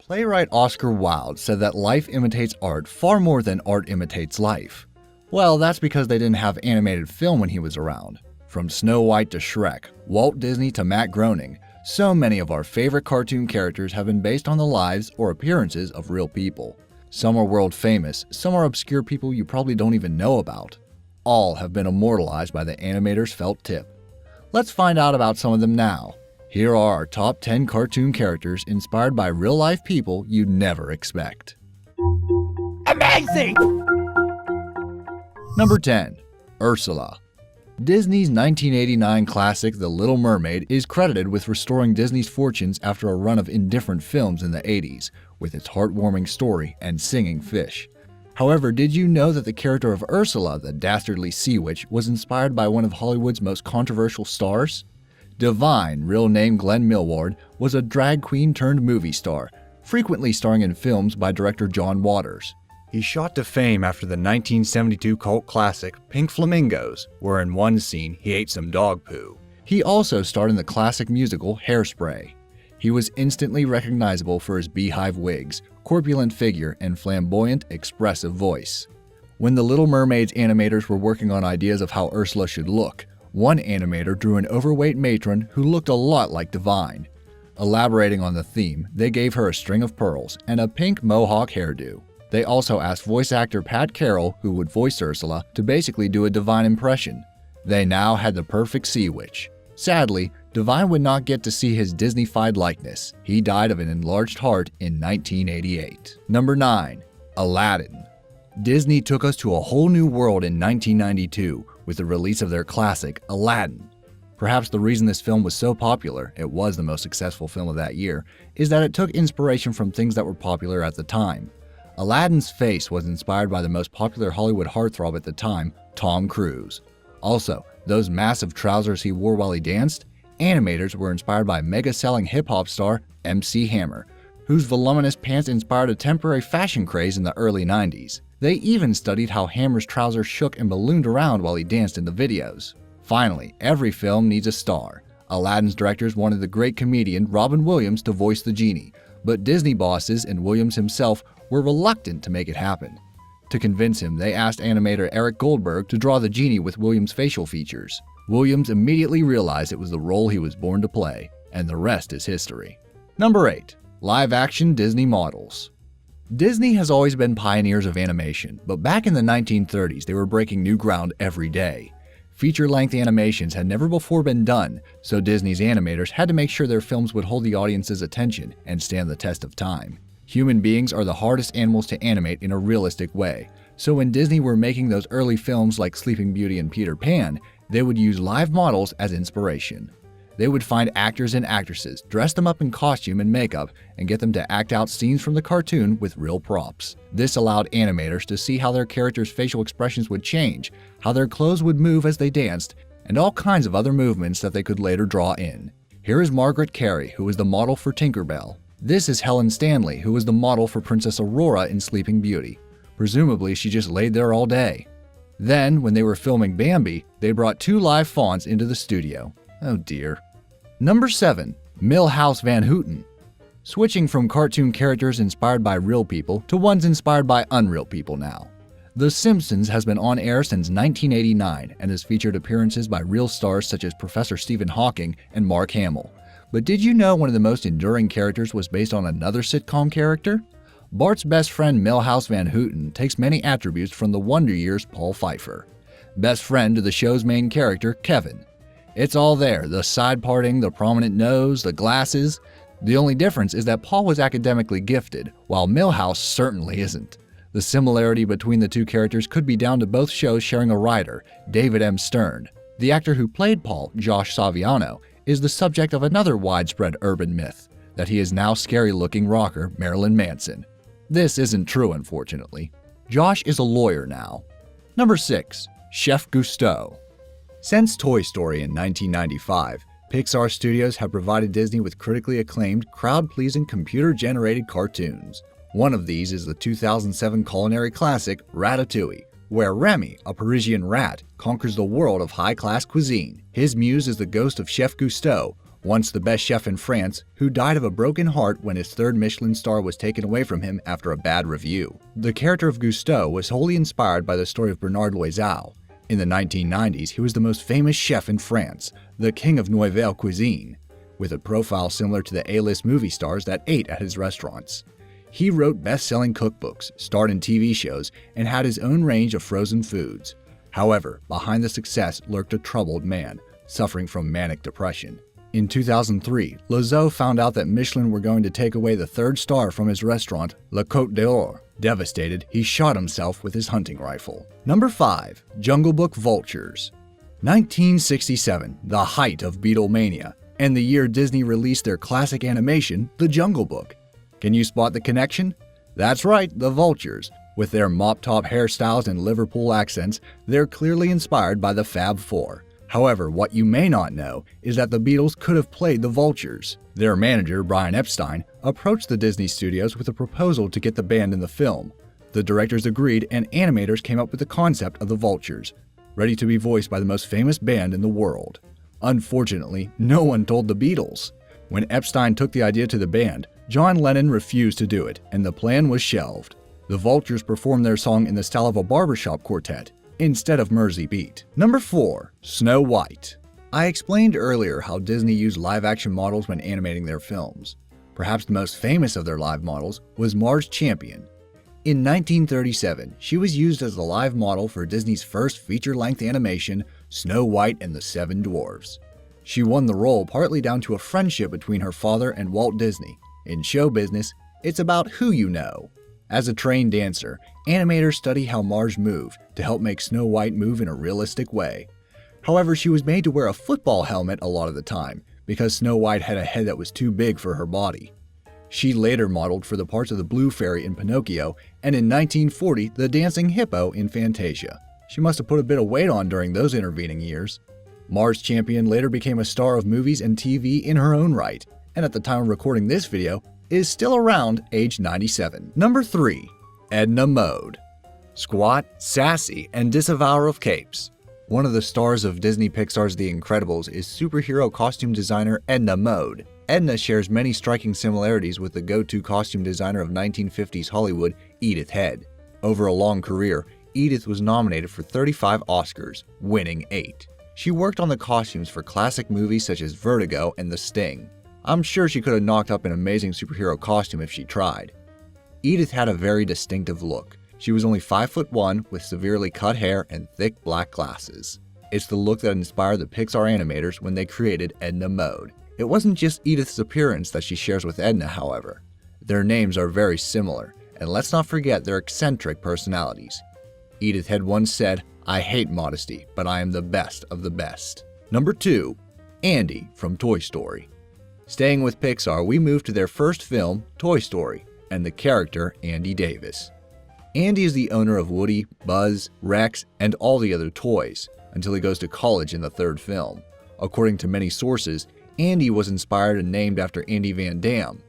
Playwright Oscar Wilde said that life imitates art far more than art imitates life. Well, that's because they didn't have animated film when he was around. From Snow White to Shrek, Walt Disney to Matt Groening, so many of our favorite cartoon characters have been based on the lives or appearances of real people. Some are world famous, some are obscure people you probably don't even know about. All have been immortalized by the animator's felt tip. Let's find out about some of them now. Here are our top 10 cartoon characters inspired by real-life people you'd never expect. Amazing! Number 10. Ursula. Disney's 1989 classic The Little Mermaid is credited with restoring Disney's fortunes after a run of indifferent films in the 80s, with its heartwarming story and singing fish. However, did you know that the character of Ursula, the dastardly sea witch, was inspired by one of Hollywood's most controversial stars? Divine, real name Glenn Millward, was a drag queen turned movie star, frequently starring in films by director John Waters. He shot to fame after the 1972 cult classic Pink Flamingos, where in one scene he ate some dog poo. He also starred in the classic musical Hairspray. He was instantly recognizable for his beehive wigs, corpulent figure, and flamboyant, expressive voice. When The Little Mermaid's animators were working on ideas of how Ursula should look, one animator drew an overweight matron who looked a lot like Divine. Elaborating on the theme, they gave her a string of pearls and a pink mohawk hairdo. They also asked voice actor Pat Carroll, who would voice Ursula, to basically do a Divine impression. They now had the perfect sea witch. Sadly, Divine would not get to see his Disney-fied likeness. He died of an enlarged heart in 1988. Number 9. Aladdin. Disney took us to a whole new world in 1992 with the release of their classic, Aladdin. Perhaps the reason this film was so popular, it was the most successful film of that year, is that it took inspiration from things that were popular at the time. Aladdin's face was inspired by the most popular Hollywood heartthrob at the time, Tom Cruise. Also, those massive trousers he wore while he danced, animators were inspired by mega-selling hip-hop star MC Hammer, whose voluminous pants inspired a temporary fashion craze in the early 90s. They even studied how Hammer's trousers shook and ballooned around while he danced in the videos. Finally, every film needs a star. Aladdin's directors wanted the great comedian Robin Williams to voice the genie, but Disney bosses and Williams himself were reluctant to make it happen. To convince him, they asked animator Eric Goldberg to draw the genie with Williams' facial features. Williams immediately realized it was the role he was born to play, and the rest is history. Number 8. Live-action Disney models. Disney has always been pioneers of animation, but back in the 1930s they were breaking new ground every day. Feature-length animations had never before been done, so Disney's animators had to make sure their films would hold the audience's attention and stand the test of time. Human beings are the hardest animals to animate in a realistic way, so when Disney were making those early films like Sleeping Beauty and Peter Pan, they would use live models as inspiration. They would find actors and actresses, dress them up in costume and makeup, and get them to act out scenes from the cartoon with real props. This allowed animators to see how their characters' facial expressions would change, how their clothes would move as they danced, and all kinds of other movements that they could later draw in. Here is Margaret Carey, who was the model for Tinkerbell. This is Helen Stanley, who was the model for Princess Aurora in Sleeping Beauty. Presumably, she just laid there all day. Then, when they were filming Bambi, they brought 2 live fawns into the studio. Oh dear. Number 7. Milhouse Van Houten. Switching from cartoon characters inspired by real people to ones inspired by unreal people now. The Simpsons has been on air since 1989 and has featured appearances by real stars such as Professor Stephen Hawking and Mark Hamill. But did you know one of the most enduring characters was based on another sitcom character? Bart's best friend Milhouse Van Houten takes many attributes from the Wonder Years' Paul Pfeiffer. Best friend to the show's main character, Kevin. It's all there, the side parting, the prominent nose, the glasses. The only difference is that Paul was academically gifted, while Milhouse certainly isn't. The similarity between the two characters could be down to both shows sharing a writer, David M. Stern. The actor who played Paul, Josh Saviano, is the subject of another widespread urban myth, that he is now scary-looking rocker Marilyn Manson. This isn't true, unfortunately. Josh is a lawyer now. Number 6. Chef Gusteau. Since Toy Story in 1995, Pixar Studios have provided Disney with critically acclaimed, crowd-pleasing computer-generated cartoons. One of these is the 2007 culinary classic Ratatouille, where Remy, a Parisian rat, conquers the world of high-class cuisine. His muse is the ghost of Chef Gusteau, once the best chef in France, who died of a broken heart when his third Michelin star was taken away from him after a bad review. The character of Gusteau was wholly inspired by the story of Bernard Loiseau. In the 1990s, he was the most famous chef in France, the king of Nouvelle Cuisine, with a profile similar to the A-list movie stars that ate at his restaurants. He wrote best-selling cookbooks, starred in TV shows, and had his own range of frozen foods. However, behind the success lurked a troubled man, suffering from manic depression. In 2003, Loiseau found out that Michelin were going to take away the third star from his restaurant, La Côte d'Or. Devastated, he shot himself with his hunting rifle. Number 5. Jungle Book Vultures. 1967, the height of Beatlemania, and the year Disney released their classic animation, The Jungle Book. Can you spot the connection? That's right, the Vultures. With their mop-top hairstyles and Liverpool accents, they're clearly inspired by the Fab Four. However, what you may not know is that the Beatles could have played the Vultures. Their manager, Brian Epstein, approached the Disney studios with a proposal to get the band in the film. The directors agreed, and animators came up with the concept of the Vultures, ready to be voiced by the most famous band in the world. Unfortunately, no one told the Beatles. When Epstein took the idea to the band, John Lennon refused to do it, and the plan was shelved. The Vultures performed their song in the style of a barbershop quartet, instead of Mersey Beat. Number 4. Snow White. I explained earlier how Disney used live-action models when animating their films. Perhaps the most famous of their live models was Marge Champion. In 1937, she was used as the live model for Disney's first feature-length animation, Snow White and the Seven Dwarfs. She won the role partly down to a friendship between her father and Walt Disney. In show business, it's about who you know. As a trained dancer, animators study how Marge moved to help make Snow White move in a realistic way. However, she was made to wear a football helmet a lot of the time because Snow White had a head that was too big for her body. She later modeled for the parts of the Blue Fairy in Pinocchio and in 1940 the Dancing Hippo in Fantasia. She must have put a bit of weight on during those intervening years. Marge Champion later became a star of movies and TV in her own right, and at the time of recording this video, is still around age 97. Number 3. Edna Mode. Squat, sassy, and disavower of capes. One of the stars of Disney Pixar's The Incredibles is superhero costume designer Edna Mode. Edna shares many striking similarities with the go-to costume designer of 1950s Hollywood, Edith Head. Over a long career, Edith was nominated for 35 Oscars, winning 8. She worked on the costumes for classic movies such as Vertigo and The Sting. I'm sure she could have knocked up an amazing superhero costume if she tried. Edith had a very distinctive look. She was only 5'1" with severely cut hair and thick black glasses. It's the look that inspired the Pixar animators when they created Edna Mode. It wasn't just Edith's appearance that she shares with Edna, however. Their names are very similar, and let's not forget their eccentric personalities. Edith had once said, "I hate modesty, but I am the best of the best." Number 2. Andy from Toy Story. Staying with Pixar, we move to their first film, Toy Story, and the character Andy Davis. Andy is the owner of Woody, Buzz, Rex, and all the other toys, until he goes to college in the third film. According to many sources, Andy was inspired and named after Andy Van Dam.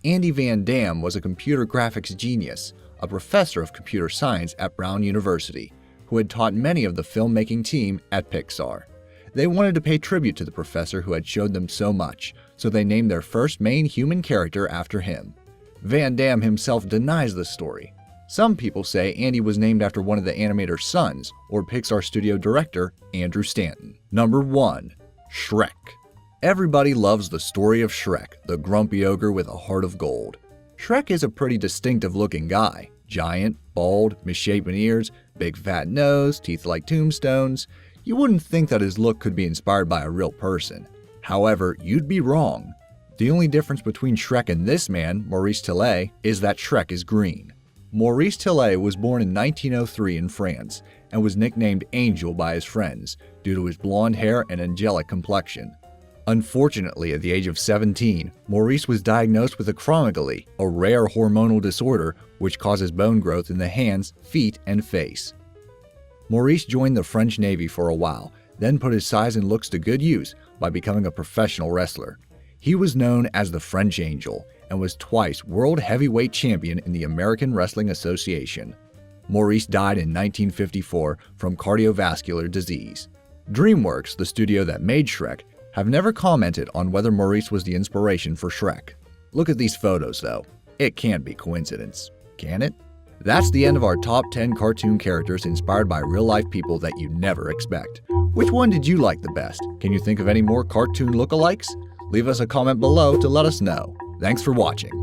Andy Van Dam was a computer graphics genius, a professor of computer science at Brown University, who had taught many of the filmmaking team at Pixar. They wanted to pay tribute to the professor who had showed them so much, so they named their first main human character after him. Van Dam himself denies the story. Some people say Andy was named after one of the animator's sons, or Pixar studio director Andrew Stanton. Number 1. Shrek. Everybody loves the story of Shrek, the grumpy ogre with a heart of gold. Shrek is a pretty distinctive looking guy. Giant, bald, misshapen ears, big fat nose, teeth like tombstones. You wouldn't think that his look could be inspired by a real person. However, you'd be wrong. The only difference between Shrek and this man, Maurice Tillet, is that Shrek is green. Maurice Tillet was born in 1903 in France and was nicknamed Angel by his friends due to his blonde hair and angelic complexion. Unfortunately, at the age of 17, Maurice was diagnosed with acromegaly, a rare hormonal disorder which causes bone growth in the hands, feet, and face. Maurice joined the French Navy for a while, then put his size and looks to good use by becoming a professional wrestler. He was known as the French Angel and was twice World Heavyweight Champion in the American Wrestling Association. Maurice died in 1954 from cardiovascular disease. DreamWorks, the studio that made Shrek, have never commented on whether Maurice was the inspiration for Shrek. Look at these photos though. It can't be coincidence, can it? That's the end of our top 10 cartoon characters inspired by real-life people that you never expect. Which one did you like the best? Can you think of any more cartoon lookalikes? Leave us a comment below to let us know. Thanks for watching.